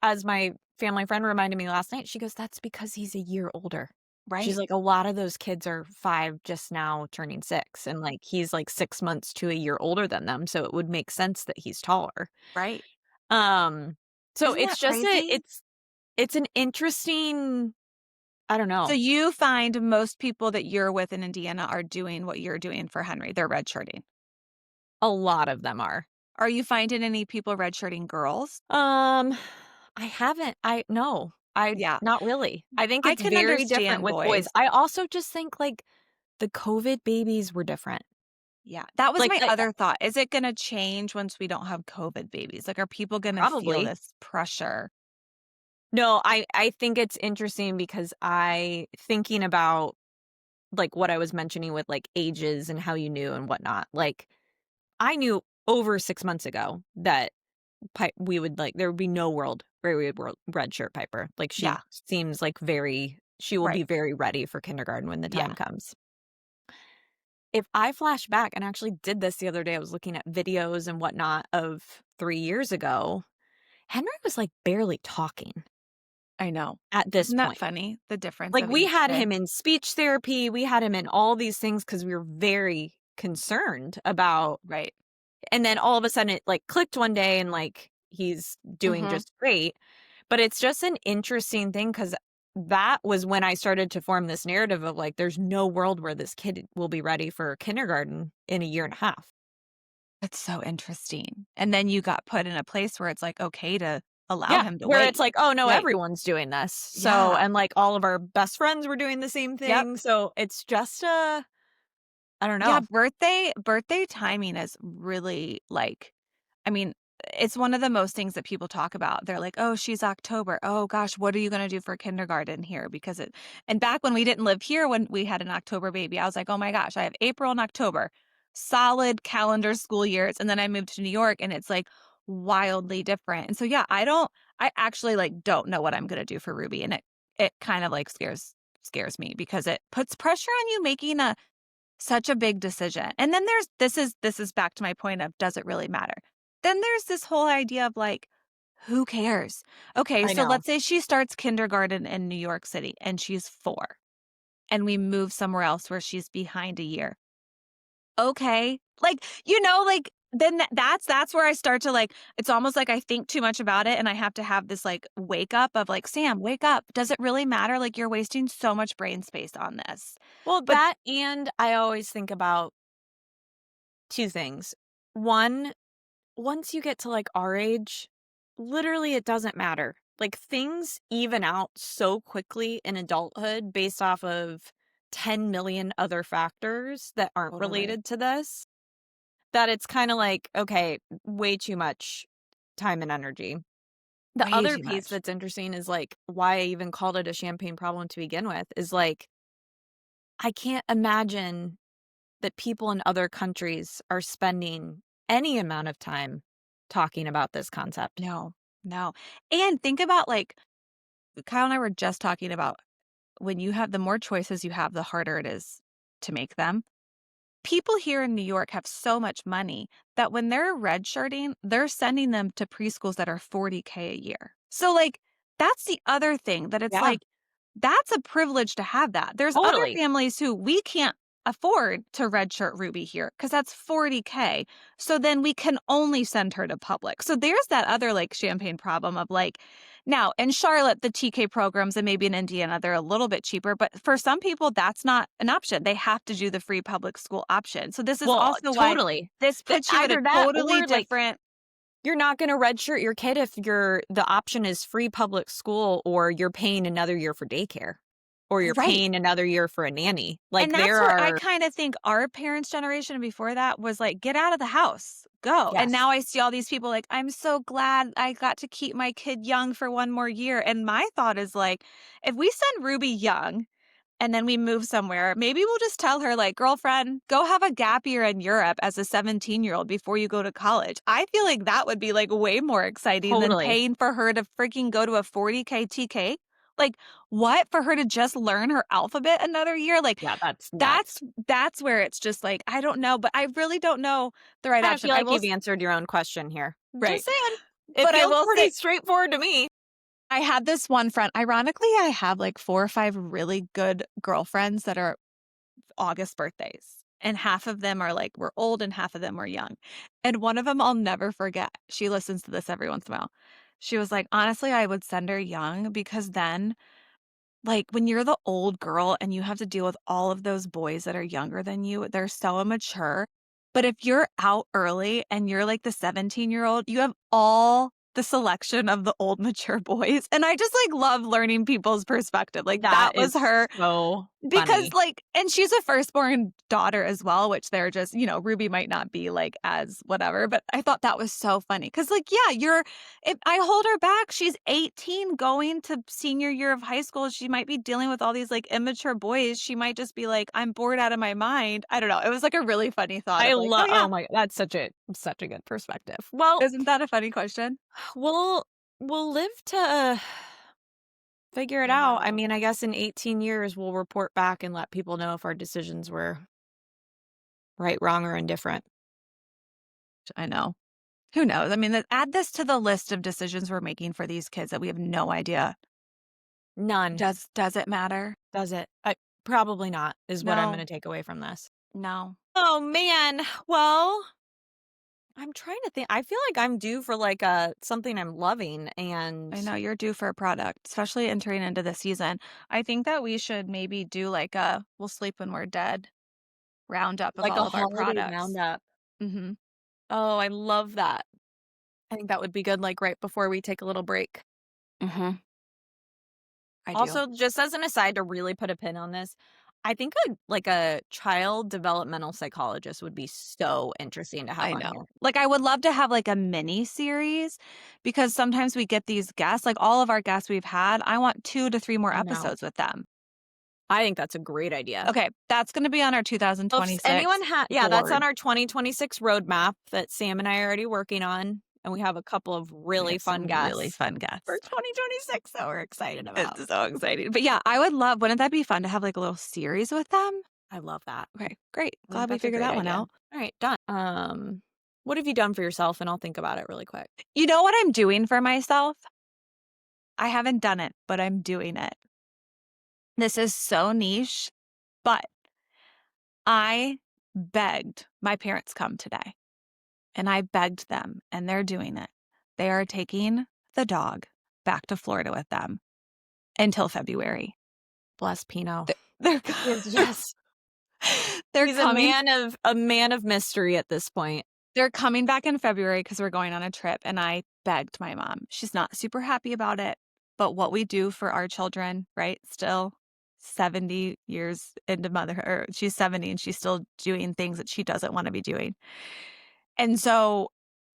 as my family friend reminded me last night, she goes, "That's because he's a year older." She's Right, like, "A lot of those kids are 5 just now turning 6, and, like, he's, like, 6 months to a year older than them, so it would make sense that he's taller." right. Um, so Isn't it's that just crazy? it's an interesting I don't So know. you find most people that you're with in Indiana are doing what you're doing for Henry. They're redshirting. A lot of them are. Are you finding any people redshirting girls? Um, I haven't I no, I Yeah. not really. I think I it's can very different understand with boys. boys. I also just think, like, the COVID babies were different. Yeah. That was Like, my other thought. Is it gonna change once we don't have COVID babies? Like, are people gonna feel probably. this pressure? No, I think it's interesting because I thinking about, like, what I was mentioning with, like, ages and how you knew and whatnot, like, I knew over 6 months ago that we would, like there would be no world where we would redshirt Piper. Like, she Yeah. seems like she will be Right. very ready for kindergarten when the time Yeah. comes. If I flash back and actually did this the other day, I was looking at videos and whatnot of 3 years ago, Henry was, like, barely talking I know. at this Isn't that point. funny? The difference Like, of we each had kid. him in speech therapy, we had him in all these things because we were very concerned about Right. and then all of a sudden it, like, clicked one day and, like, he's doing Mhm. just great. But it's just an interesting thing because that was when I started to form this narrative of, like, there's no world where this kid will be ready for kindergarten in a year and a half. That's so interesting. And then you got put in a place where it's, like, okay to allow Yeah, him to where it's wait. like, "Oh, no, Right. everyone's doing this." So Yeah. and, like, all of our best friends were doing the same Yep. thing, so it's just, I don't Yeah, know. birthday timing is really, like, I mean, it's one of the most things that people talk about. They're like, "Oh, she's October. Oh gosh, what are you gonna do for kindergarten here?" Because it and back when we didn't live here when we had an October baby, I was like, "Oh my gosh, I have April and October, solid calendar school years." And then I moved to New York and it's like, wildly different. And so, yeah, I actually like don't know what I'm going to do for Ruby. And it kind of like scares me because it puts pressure on you making such a big decision. And then this is back to my point of, does it really matter? Then there's this whole idea of like, who cares? Okay, I so know. let's say she starts kindergarten in New York City and she's 4 and we move somewhere else where she's behind a year. Okay. Like, like then that's where I start to like, it's almost like I think too much about it and I have to have this like wake up of like, Sam, wake up. Does it really matter? Like you're wasting so much brain space on this. Well, But that, and I always think about 2 things. One, once you get to, like, our age, literally it doesn't matter. Like, things even out so quickly in adulthood based off of 10 million other factors that aren't totally. related to this, that it's kinda like, okay, way too much time and energy. The Way other too piece much. that's interesting is, like, why I even called it a champagne problem to begin with is, like, I can't imagine that people in other countries are spending any amount of time talking about this concept. No, no. And think about like Kyle and I were just talking about when you have the more choices you have, the harder it is to make them. People here in New York have so much money that when they're redshirting, they're sending them to preschools that are 40K a year. So, like, that's the other thing that it's Yeah, like, that's a privilege to have that. There's other totally. families who we can't afford to redshirt Ruby here because that's 40K. So then we can only send her to public. So there's that other like champagne problem of like, now in Charlotte, the TK programs and maybe in Indiana, they're a little bit cheaper. But for some people, that's not an option. They have to do the free public school option. So this is Well, also why totally. this That puts you at a either that totally or, like, different. you're not gonna redshirt your kid if the option is free public school or you're paying another year for daycare or you're Right. paying another year for a nanny. Like, And that's there where I are. kinda think our parents' generation before that was like, "Get out of the house, go." And Yes, now I see all these people like, "I'm so glad I got to keep my kid young for 1 more year." And my thought is like, if we send Ruby young and then we move somewhere, maybe we'll just tell her like, "Girlfriend, go have a gap year in Europe as a 17-year-old before you go to college." I feel like that would be like way more exciting than totally. paying for her to freaking go to a 40K TK. Like, what? For her to just learn her alphabet another year? Like, Yeah, that's that's nuts. that's where it's just like, I don't know, but I really don't know the right Kinda option. feel I like will you've s answered your own question here. Right. Just saying. It But I feels will pretty say, straightforward to me. I had this one friend ironically, I have, like, 4 or 5 really good girlfriends that are August birthdays, and half of them are, like, were old and half of them were young. And one of them I'll never forget, she listens to this every once in a while. She was like, "Honestly, I would send her young because then like, when you're the old girl and you have to deal with all of those boys that are younger than you, they're so immature. But if you're out early and you're like the 17-year-old, you have all the selection of the old mature boys. And I just like love learning people's perspective. Like That that was is her so because, funny. like, and she's a firstborn daughter as well, which they're just, Ruby might not be like as whatever, but I thought that was so funny. Cause, like, yeah, if I hold her back, she's 18 going to senior year of high school. She might be dealing with all these like immature boys. She might just be like, I'm bored out of my mind. I don't know. It was like a really funny thought I of like, oh, love. yeah, Oh my, that's such a good perspective. Well, isn't that a funny question? we'll we'll live to figure it I out. I know. mean, I guess in 18 years we'll report back and let people know if our decisions were right, wrong, or indifferent. I know. Who knows? I mean, add this to the list of decisions we're making for these kids that we have no idea. None. Does it matter? Does it? Probably not, is what I'm No, gonna take away from this. no. Oh, man. Well, I'm trying to think. I feel like I'm due for, like, something I'm loving and, I know you're due for a product, especially entering into the season. I think that we should maybe do like a "We'll sleep when we're dead" roundup of like, a all of our holiday products. roundup. Mhm. Oh, I love that. I think that would be good, like, right before we take a little break. Mhm. I do. Also, just as an aside to really put a pin on this, I think a child developmental psychologist would be so interesting to have I on know. here. Like, I would love to have like a mini series because sometimes we get these guests, like all of our guests we've had, I want 2 to 3 more I know. episodes with them. I think that's a great idea. Okay, that's gonna be on our So if anyone 2026 yeah, that's on board. our 2026 roadmap that Sam and I are already working on. and we have a couple of We really have fun some guests really fun guests. for 2026 that we're excited about. It's so exciting. But yeah, I would love, wouldn't that be fun to have like a little series with them? I love that. Okay, great. I think Glad we that's a figured great that one idea. out. All right, done. What have you done for yourself? And I'll think about it really quick. You know what I'm doing for myself? I haven't done it, but I'm doing it. This is so niche, but I begged my parents come today, and I begged them, and they're doing it. They are taking the dog back to Florida with them until February. Bless Pino. They're Yes. they're He's coming. a man of mystery at this point. They're coming back in February because we're going on a trip, and I begged my mom. She's not super happy about it, but what we do for our children, right? Still 70 years into motherhood, or she's 70 and she's still doing things that she doesn't want to be doing. And so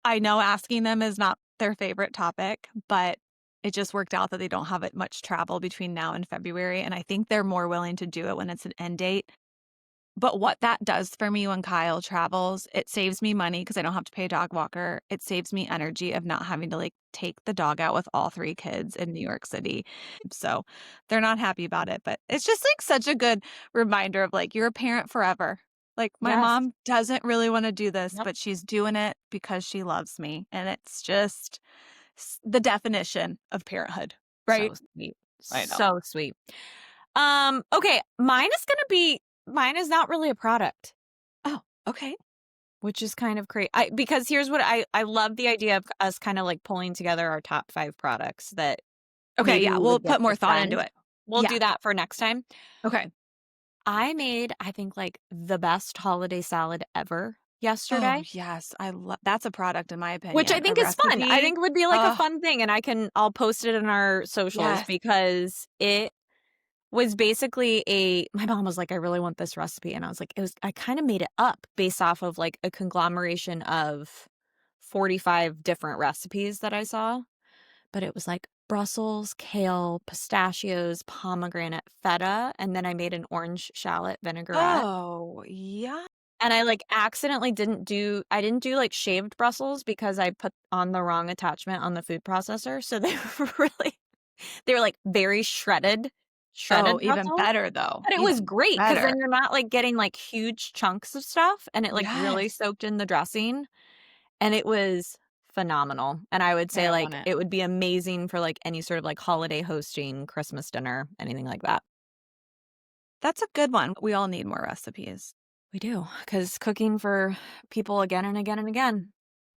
I know asking them is not their favorite topic, but it just worked out that they don't have much travel between now and February. And I think they're more willing to do it when it's an end date. But what that does for me when Kyle travels, it saves me money because I don't have to pay a dog walker. It saves me energy of not having to like take the dog out with all 3 kids in New York City. So they're not happy about it, but it's just like such a good reminder of like, you're a parent forever. Like my Yes. mom doesn't really want to do this, Yep. but she's doing it because she loves me. And it's just the definition of parenthood, right? So sweet. I know. So sweet. Okay, mine is not really a product, Oh, okay. which is kind of crazy. Because here's what I love the idea of us kind of like pulling together our top 5 products that Okay, maybe yeah, we we'll would get put more to thought into spend. it. We'll Yeah. do that for next time. Okay. I made, I think, like the best holiday salad ever Oh, yesterday, yes, I love that's a product in my opinion. which I A think is fun. I recipe. think would be like a Ugh, fun thing, and I'll post it in our socials yes. because it was basically my mom was like, "I really want this recipe." And I was like, I kind of made it up based off of like a conglomeration of 45 different recipes that I saw. But it was like Brussels, kale, pistachios, pomegranate, feta, and then I made an orange shallot vinaigrette. Oh, yeah. And I like accidentally I didn't do like shaved Brussels because I put on the wrong attachment on the food processor. So they were like very shredded Oh, even Brussels. better though. But it was Even great because better. then you're not like getting like huge chunks of stuff, and it like really Yes. soaked in the dressing, and it was phenomenal. And I would Okay, say I want like it. it would be amazing for like any sort of like holiday hosting, Christmas dinner, anything like that. That's a good one. We all need more recipes. We do, because cooking for people again and again and again,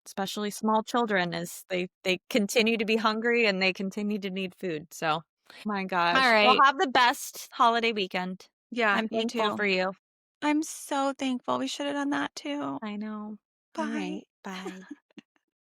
especially small children, is they continue to be hungry and they continue to need food. So, my All gosh. Well, right. have the best holiday weekend. Yeah, I'm you thankful too. for you. I'm so thankful. We should have done that too. I know. All Bye. right. Bye.